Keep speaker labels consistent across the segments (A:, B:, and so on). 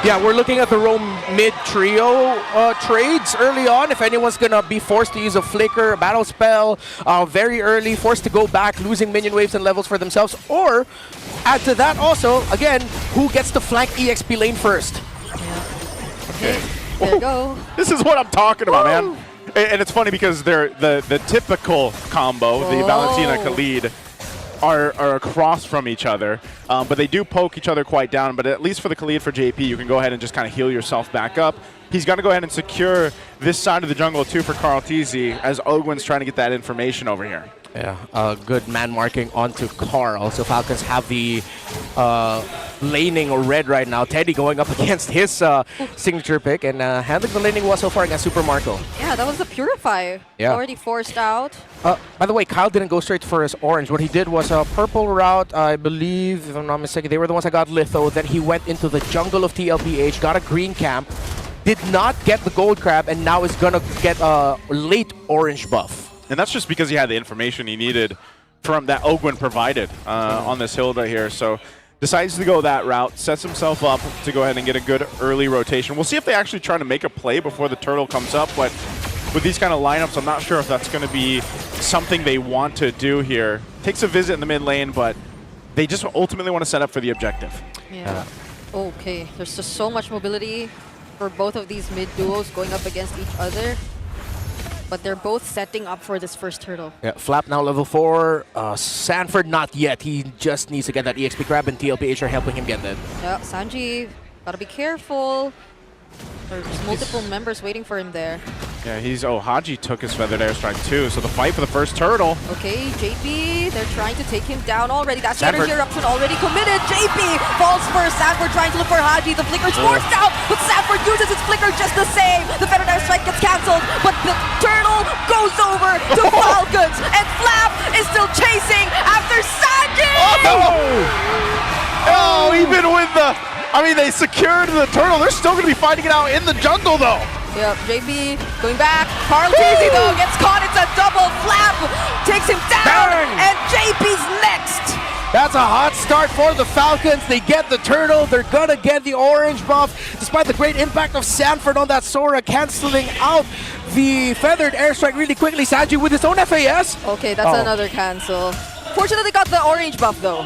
A: Yeah, we're looking at the roam mid trio trades early on. If anyone's gonna be forced to use a flicker, a battle spell, very early, forced to go back, losing minion waves and levels for themselves, or add to that also, again, who gets to flank EXP lane first?
B: Yeah. Okay, there you go.
C: This is what I'm talking about, man. And it's funny because they're the typical combo, the Valentina Khalid, are across from each other, but they do poke each other quite down. But at least for the Khalid for JP, you can go ahead and just kind of heal yourself back up. He's going to go ahead and secure this side of the jungle too for Carl TZ as Ogwen's trying to get that information over here.
A: Yeah, good man marking onto Carl. So Falcons have the laning red right now. Teddy going up against his signature pick and handling the laning well so far against Super Marco.
B: Yeah, that was the Purify.
A: Yeah.
B: Already forced out.
A: By the way, Kyle didn't go straight for his orange. What he did was a purple route, I believe, if I'm not mistaken. They were the ones that got litho. Then he went into the jungle of TLPH, got a green camp, did not get the gold crab, and now is going to get a late orange buff.
C: And that's just because he had the information he needed from that Ogwen provided on this hill right here. So decides to go that route, sets himself up to go ahead and get a good early rotation. We'll see if they actually try to make a play before the turtle comes up, but with these kind of lineups, I'm not sure if that's going to be something they want to do here. Takes a visit in the mid lane, but they just ultimately want to set up for the objective.
B: Yeah. Okay, there's just so much mobility for both of these mid duos going up against each other. But they're both setting up for this first turtle.
A: Yeah, Flap now level 4. Sanford not yet. He just needs to get that EXP grab, and TLPH are helping him get that.
B: Yeah, Sanji, gotta be careful. There's multiple members waiting for him there.
C: Yeah, Haji took his feathered airstrike too, so the fight for the first turtle.
B: Okay, JP, they're trying to take him down already. That's energy eruption already committed. JP falls first. Sanford trying to look for Haji. The flicker's forced out, but Sanford uses his flicker just the same. The feathered airstrike gets cancelled, but the turtle goes over to Falcons, and Flap is still chasing after Sanji!
C: Oh, even with the... I mean, they secured the turtle. They're still going to be fighting it out in the jungle, though.
B: Yep, JB going back. Carl TZ, though, gets caught. It's a double flap. Takes him down, and JP's next.
A: That's a hot start for the Falcons. They get the turtle. They're going to get the orange buff. Despite the great impact of Sanford on that Sora, canceling out the feathered airstrike really quickly. Sanji with his own FAS.
B: Okay, that's another cancel. Fortunately, got the orange buff, though.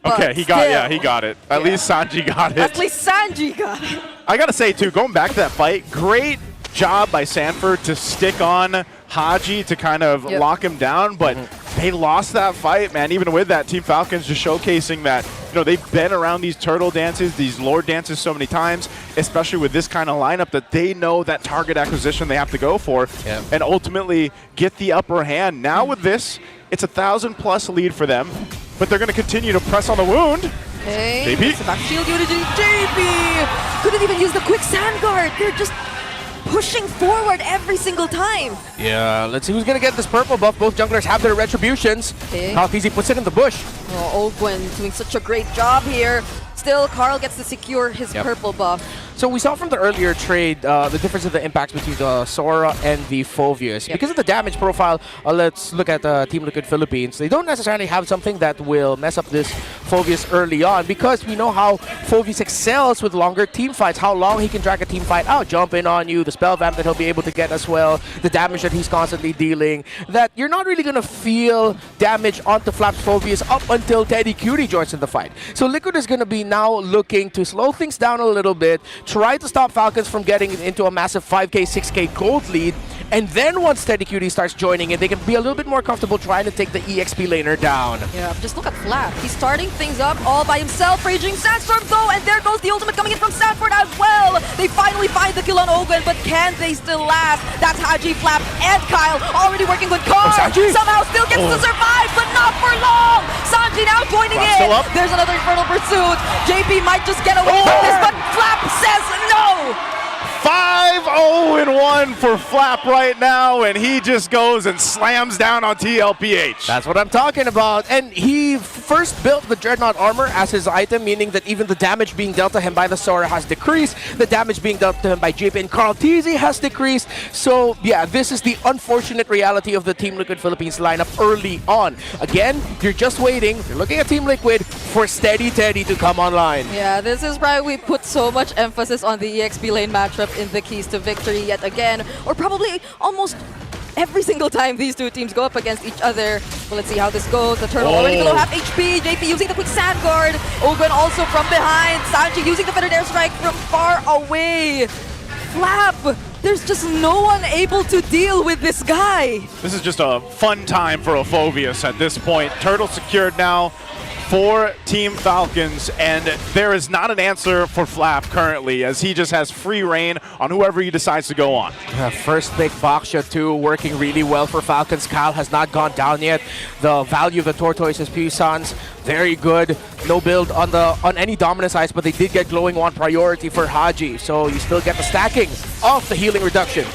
C: Okay, he got it. At least Sanji got it.
B: At least Sanji got it.
C: I gotta say too, going back to that fight, great job by Sanford to stick on Haji to kind of lock him down, but they lost that fight, man. Even with that, Team Falcons just showcasing that, you know, they've been around these turtle dances, these lord dances so many times, especially with this kind of lineup, that they know that target acquisition they have to go for and ultimately get the upper hand. Now with this, it's 1,000+ lead for them, but they're going to continue to press on the wound.
B: Okay,
C: JP.
B: it's a back shield unit. JP couldn't even use the quick sand guard. They're just pushing forward every single time.
A: Yeah, let's see who's going to get this purple buff. Both junglers have their retributions.
B: Okay.
A: How easy puts it in the bush.
B: Oh, Ogwen doing such a great job here. Still, Carl gets to secure his purple buff.
A: So we saw from the earlier trade the difference in the impacts between the Sora and the Phoveus. Because of the damage profile, let's look at Team Liquid Philippines. They don't necessarily have something that will mess up this Phoveus early on, because we know how Phoveus excels with longer team fights, how long he can drag a team fight out, jump in on you, the spell vamp that he'll be able to get as well, the damage that he's constantly dealing, that you're not really going to feel damage onto Flap's Phoveus up until Teddy Cutie joins in the fight. So Liquid is going to be now looking to slow things down a little bit, try to stop Falcons from getting into a massive 5k, 6k gold lead, and then once Teddy Cutie starts joining in, they can be a little bit more comfortable trying to take the EXP laner down.
B: Yeah, just look at Flap. He's starting things up all by himself. Raging Sandstorm though, and there goes the ultimate coming in from Sanford as well. They finally find the kill on Ogwen, but can they still last? That's Haji, Flap, and Kyle already working with Carl. Somehow still gets to survive, but not for long. Sanji now joining in. There's another Infernal Pursuit. JP might just get away with this, but Flap says no.
C: 5-0-1 for Flap right now, and he just goes and slams down on TLPH.
A: That's what I'm talking about. And he first built the Dreadnought armor as his item, meaning that even the damage being dealt to him by the Sora has decreased. The damage being dealt to him by JP and Carl TZ has decreased. So yeah, this is the unfortunate reality of the Team Liquid Philippines lineup early on. Again, you're just waiting. You're looking at Team Liquid for Steady Teddy to come online.
B: Yeah, this is why we put so much emphasis on the EXP lane matchup in the keys to victory yet again, or probably almost every single time these two teams go up against each other. Well, let's see how this goes. The turtle already below half HP. JP using the quick sand guard. Ogun also from behind. Sanji using the feathered airstrike from far away. Flap, there's just no one able to deal with this guy.
C: This is just a fun time for Ophovius at this point. Turtle secured now for Team Falcons, and there is not an answer for Flap currently, as he just has free reign on whoever he decides to go on.
A: First pick, Baksha too, working really well for Falcons. Kyle has not gone down yet. The value of the Tortoises, Puissance, very good. No build on any dominance eyes, but they did get glowing wand priority for Haji, so you still get the stacking of the healing reduction.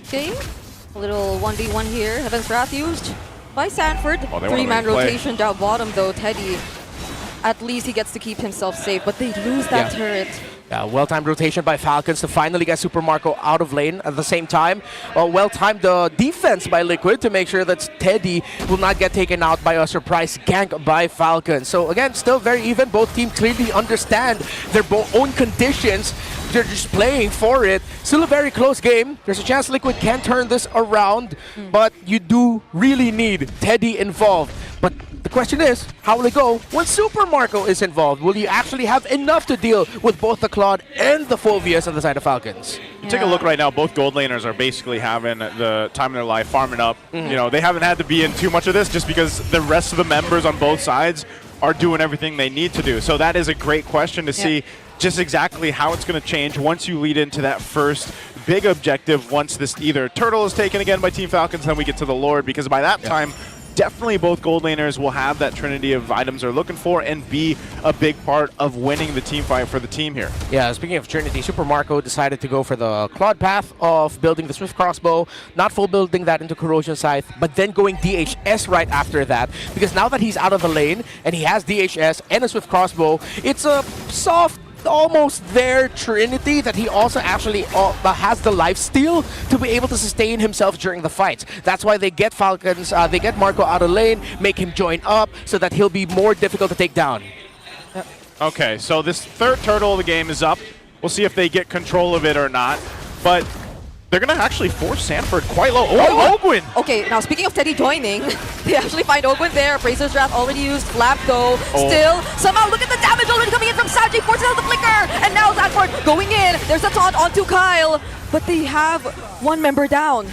B: Okay, a little 1v1 here. Heaven's Wrath used by Sanford. Three-man rotation down bottom though. Teddy, at least he gets to keep himself safe, but they lose that turret.
A: Yeah, well-timed rotation by Falcons to finally get Super Marco out of lane at the same time. Well-timed defense by Liquid to make sure that Teddy will not get taken out by a surprise gank by Falcons. So again, still very even. Both teams clearly understand their own conditions. They're just playing for it. Still a very close game. There's a chance Liquid can turn this around, but you do really need Teddy involved. But the question is, how will it go when Super Marco is involved? Will you actually have enough to deal with both the Claude and the Phoveus on the side of Falcons?
C: Take a look right now, both gold laners are basically having the time of their life, farming up. You know, they haven't had to be in too much of this just because the rest of the members on both sides are doing everything they need to do. So that is a great question to see just exactly how it's going to change once you lead into that first big objective, once this either turtle is taken again by Team Falcons, then we get to the Lord, because by that time, definitely both gold laners will have that trinity of items they're looking for and be a big part of winning the team fight for the team here.
A: Yeah, speaking of trinity, Super Marco decided to go for the Claude path of building the Swift Crossbow, not full building that into Corrosion Scythe, but then going DHS right after that, because now that he's out of the lane and he has DHS and a Swift Crossbow, it's a soft, almost there trinity that he also actually has the lifesteal to be able to sustain himself during the fights. That's why they get Falcons, they get Marco out of lane, make him join up so that he'll be more difficult to take down.
C: Okay, so this third turtle of the game is up. We'll see if they get control of it or not, but they're going to actually force Sanford quite low. Oh, Ogwin!
B: Okay, now speaking of Teddy joining, they actually find Ogwin there. Appraiser's Wrath already used. Flap though, still. Somehow look at the damage already coming in from Sanji. Forces out the flicker. And now Sanford going in. There's a taunt onto Kyle. But they have one member down.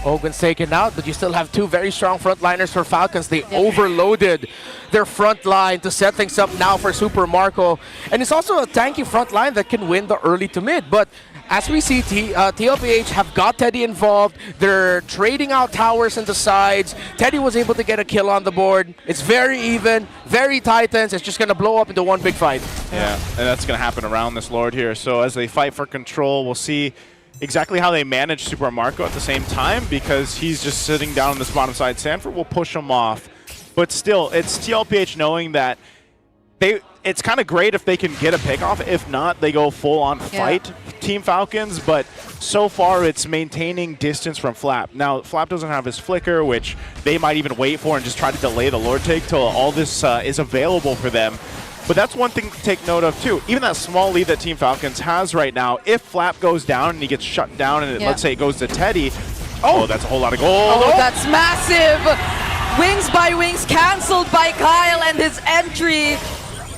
A: Ogwin's taken out, but you still have two very strong frontliners for Falcons. They overloaded their front line to set things up now for Super Marco. And it's also a tanky front line that can win the early to mid. But as we see, TLPH have got Teddy involved. They're trading out towers and the sides. Teddy was able to get a kill on the board. It's very even, very Titans. It's just going to blow up into one big fight.
C: Yeah, and that's going to happen around this Lord here. So as they fight for control, we'll see exactly how they manage Super Marco at the same time, because he's just sitting down on this bottom side. Sanford will push him off. But still, it's TLPH knowing that it's kind of great if they can get a pick off. If not, they go full-on fight Team Falcons. But so far, it's maintaining distance from Flap. Now, Flap doesn't have his flicker, which they might even wait for and just try to delay the Lord take till all this is available for them. But that's one thing to take note of, too. Even that small lead that Team Falcons has right now, if Flap goes down and he gets shut down and let's say it goes to Teddy, that's a whole lot of gold.
B: Oh, that's massive! Wings by wings canceled by Kyle and his entry.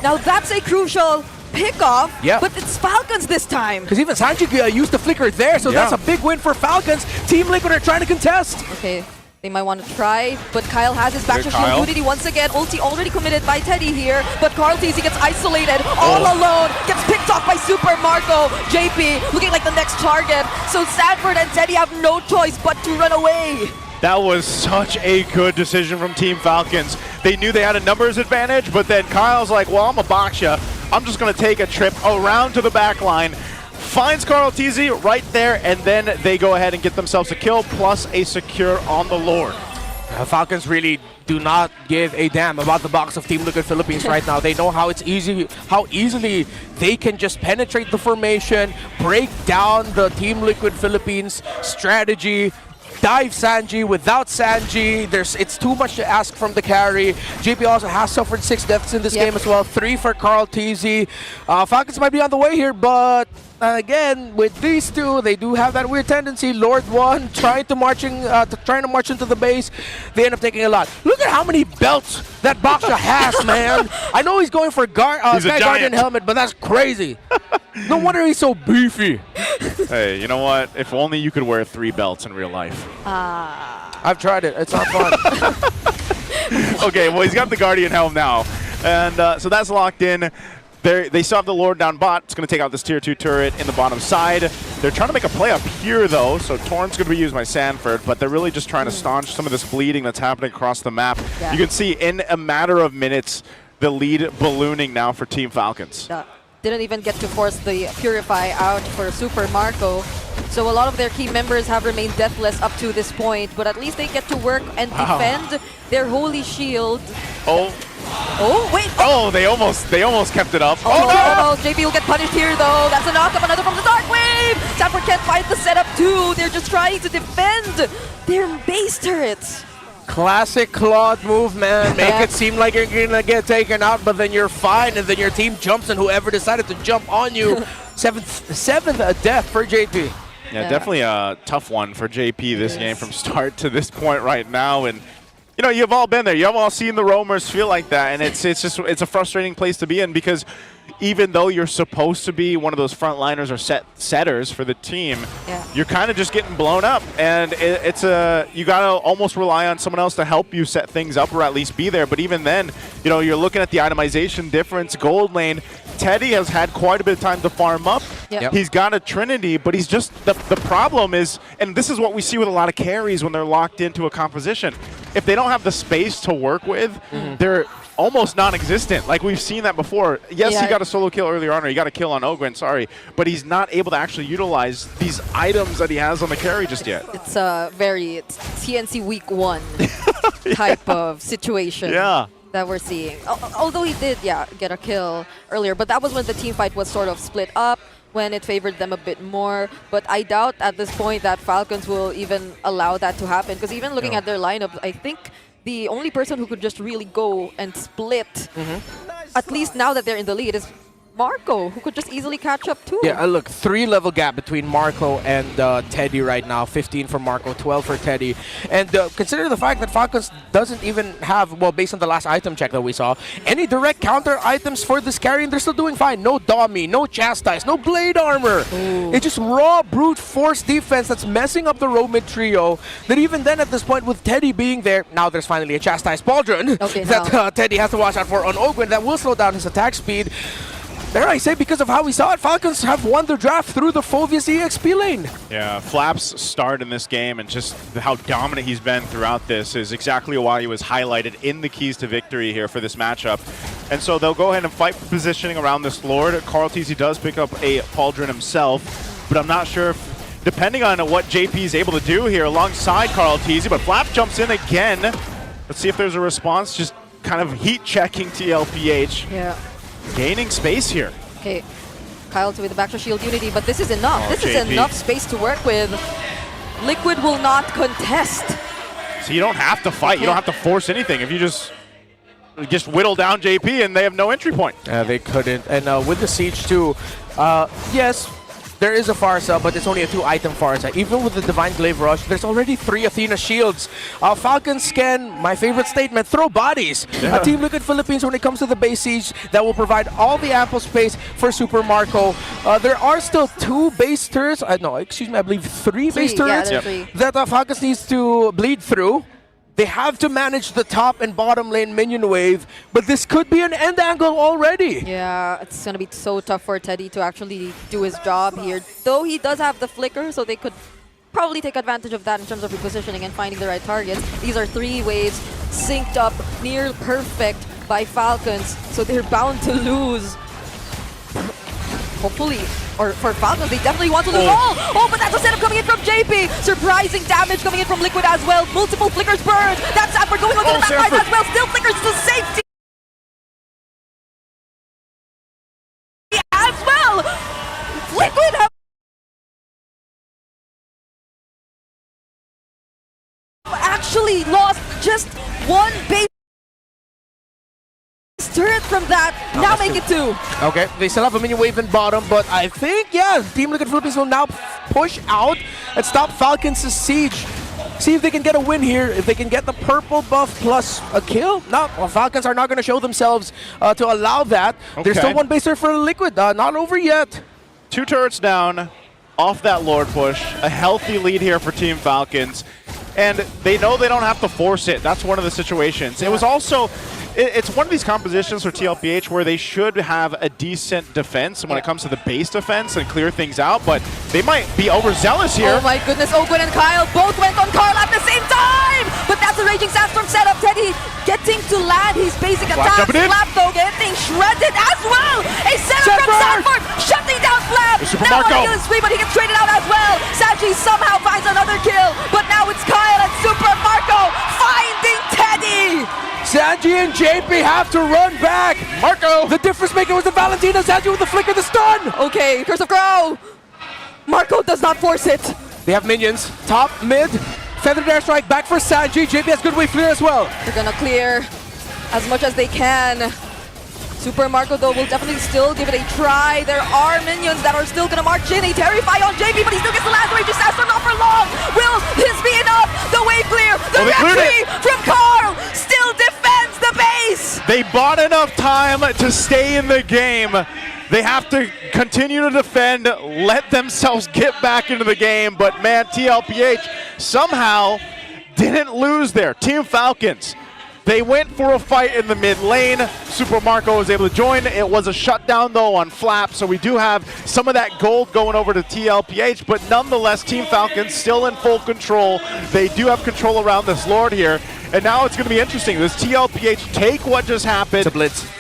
B: Now that's a crucial pickoff, but it's Falcons this time.
A: Because even Sanji used the flicker there, so that's a big win for Falcons. Team Liquid are trying to contest.
B: Okay, they might want to try, but Kyle has his back to shield duty once again. Ulti already committed by Teddy here, but Carl TZ gets isolated all alone, gets picked off by Super Marco. JP looking like the next target, so Sanford and Teddy have no choice but to run away.
C: That was such a good decision from Team Falcons. They knew they had a numbers advantage, but then Kyle's like, well, I'm a Baksha. I'm just going to take a trip around to the back line. Finds Carl TZ right there, and then they go ahead and get themselves a kill, plus a secure on the Lord.
A: Falcons really do not give a damn about the box of Team Liquid Philippines right now. They know how easily they can just penetrate the formation, break down the Team Liquid Philippines strategy, dive Sanji without Sanji. It's too much to ask from the carry. JP also has suffered 6 deaths in this game as well. 3 for Carl TZ. Falcons might be on the way here, but again, with these two, they do have that weird tendency. Lord 1 trying to march into the base. They end up taking a lot. Look at how many belts that Baksha has, man. I know he's going for Sky Guardian helmet, but that's crazy. No wonder he's so beefy.
C: Hey, you know what? If only you could wear 3 belts in real life.
A: I've tried it. It's not fun.
C: Okay, well, he's got the Guardian helm now. And so that's locked in. They still have the Lord down bot. It's going to take out this tier 2 turret in the bottom side. They're trying to make a play up here, though, so Torn's going to be used by Sanford, but they're really just trying to staunch some of this bleeding that's happening across the map. Yeah. You can see in a matter of minutes, the lead ballooning now for Team Falcons.
B: Didn't even get to force the Purify out for Super Marco. So a lot of their key members have remained deathless up to this point, but at least they get to work and defend their holy shield. Oh, wait!
C: Oh, they almost kept it up.
B: Oh, no! JP will get punished here, though. That's a knock-up, another from the Dark Wave! Sanford can't fight the setup, too. They're just trying to defend their base turrets.
A: Classic Claude move, man. Make it seem like you're gonna get taken out, but then you're fine, and then your team jumps, and whoever decided to jump on you. seventh death for JP.
C: Yeah, definitely a tough one for JP this game from start to this point right now, and you know, you've all been there. You've all seen the roamers feel like that, and it's a frustrating place to be in because even though you're supposed to be one of those frontliners or setters for the team, you're kind of just getting blown up, and you gotta almost rely on someone else to help you set things up or at least be there. But even then, you know, you're looking at the itemization difference. Gold lane, Teddy has had quite a bit of time to farm up. He's got a Trinity, but he's just the problem is, and this is what we see with a lot of carries when they're locked into a composition. If they don't have the space to work with, they're almost non-existent. Like we've seen that before. Yes, he got a solo kill earlier on, or he got a kill on Ogwen, sorry, but he's not able to actually utilize these items that he has on the carry just yet.
B: It's a it's TNC week 1 type of situation. That we're seeing. Although he did, get a kill earlier, but that was when the team fight was sort of split up, when it favored them a bit more. But I doubt at this point that Falcons will even allow that to happen, because even looking at their lineup, I think the only person who could just really go and split, at least now that they're in the lead, is Marco, who could just easily catch up too.
A: Yeah, look, 3-level gap between Marco and Teddy right now. 15 for Marco, 12 for Teddy. And consider the fact that Falcons doesn't even have, well, based on the last item check that we saw, any direct counter items for this carry, and they're still doing fine. No Dommy, no Chastise, no Blade Armor. It's just raw brute force defense that's messing up the row mid trio. That even then at this point with Teddy being there, now there's finally a Chastise Pauldron that Teddy has to watch out for on Ogwen that will slow down his attack speed. Dare I say, because of how we saw it, Falcons have won the draft through the Phoveus EXP lane.
C: Yeah, Flap's start in this game and just how dominant he's been throughout this is exactly why he was highlighted in the keys to victory here for this matchup. And so they'll go ahead and fight for positioning around this Lord. Carl TZ does pick up a Pauldron himself, but I'm not sure if, depending on what JP is able to do here alongside Carl TZ, but Flap jumps in again. Let's see if there's a response, just kind of heat checking TLPH. Gaining space here.
B: Okay, Kyle with the backshot shield unity, but this is enough. This is enough space to work with. Liquid will not contest.
C: So you don't have to fight. You don't have to force anything. If you just whittle down JP and they have no entry point.
A: Yeah, they couldn't. And with the siege too, yes, there is a Pharsa, but it's only a 2-item Pharsa. Even with the Divine Glaive Rush, there's already 3 Athena shields. Falcons can, my favorite statement, throw bodies. Team Liquid Philippines, when it comes to the base siege, that will provide all the ample space for Super Marco. There are still 2 base turrets, no, excuse me, I believe 3 base turrets that Falcons needs to bleed through. They have to manage the top and bottom lane minion wave, but this could be an end angle already.
B: Yeah, it's going to be so tough for Teddy to actually do his job here. Though he does have the flicker, so they could probably take advantage of that in terms of repositioning and finding the right targets. These are 3 waves synced up, near perfect by Falcons, so they're bound to lose. hopefully, or for Falcons, they definitely want to lose
C: Oh.
B: all. Oh, but that's a setup coming in from JP. Surprising damage coming in from Liquid as well. Multiple flickers burned. That's Sanford going on to the back line as well. Still flickers to safety as well. Liquid have actually lost just one base turret from that. Now make it 2.
A: Okay, they still have a minion wave in bottom, but I think, yeah, Team Liquid Philippines will now push out and stop Falcons' siege. See if they can get a win here. If they can get the purple buff plus a kill. No, well, Falcons are not going to show themselves to allow that. There's still one base there for Liquid. Not over yet.
C: 2 turrets down off that Lord push. A healthy lead here for Team Falcons. And they know they don't have to force it. That's one of the situations. It was also... It's one of these compositions for TLPH where they should have a decent defense when it comes to the base defense and clear things out, but they might be overzealous here.
B: Oh my goodness, Ogwen and Kyle both went on Carl at the same time! But that's a Raging Sandstorm setup. Teddy getting to land his basic attack. Flap though getting shredded as well! A setup from Sanford shutting down Flap!
C: Super
B: Now
C: Marco.
B: on the spree, but he gets traded out as well. Saji somehow finds another kill, but now it's Kyle and Super Marco finding Teddy!
A: Sanji and JP have to run back.
C: Marco!
A: The difference maker was the Valentina. Sanji with the flicker, the stun.
B: Okay, Curse of Crow! Marco does not force it.
A: They have minions. Top, mid, feathered airstrike back for Sanji. JP has good wave clear as well.
B: They're gonna clear as much as they can. Super Marco though will definitely still give it a try. There are minions that are still gonna march in. A terrify on JP, but he still gets the last wave. Just has not for long. Will this be enough? The wave clear. The retry from Carl still defends the base.
C: They bought enough time to stay in the game. They have to continue to defend, let themselves get back into the game. But man, TLPH somehow didn't lose there. Team Falcons, they went for a fight in the mid lane. Super Marco was able to join. It was a shutdown though on Flap, so we do have some of that gold going over to TLPH, but nonetheless, Team Falcons still in full control. They do have control around this Lord here, and now it's going to be interesting. Does TLPH take what just happened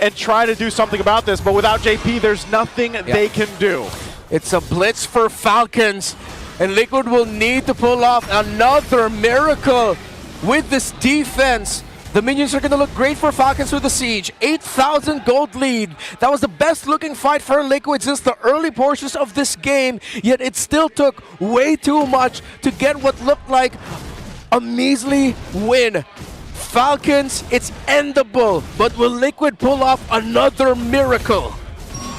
C: and try to do something about this? But without JP, there's nothing they can do.
A: It's a blitz for Falcons, and Liquid will need to pull off another miracle with this defense. The minions are going to look great for Falcons with the siege. 8,000 gold lead. That was the best looking fight for Liquid since the early portions of this game, yet it still took way too much to get what looked like a measly win. Falcons, it's endable, but will Liquid pull off another miracle?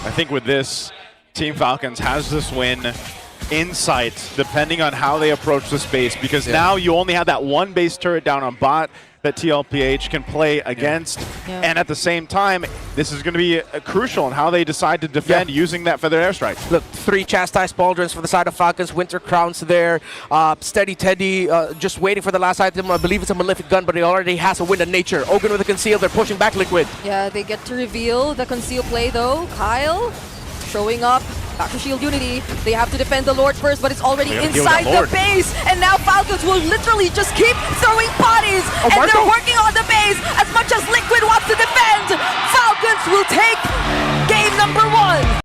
C: I think with this, Team Falcons has this win in sight, depending on how they approach the space, because now you only have that one base turret down on bot that TLPH can play against, and at the same time, this is going to be crucial in how they decide to defend using that feathered airstrike.
A: Look, 3 chastised pauldrons for the side of Falcons, Winter Crowns there, Steady Teddy just waiting for the last item. I believe it's a Malefic gun, but he already has a Wind of Nature. Ogun with a Conceal, they're pushing back Liquid.
B: Yeah, they get to reveal the conceal play though. Kyle showing up. Back to Shield Unity. They have to defend the Lord first, but it's already inside the base. And now Falcons will literally just keep throwing bodies. And they're working on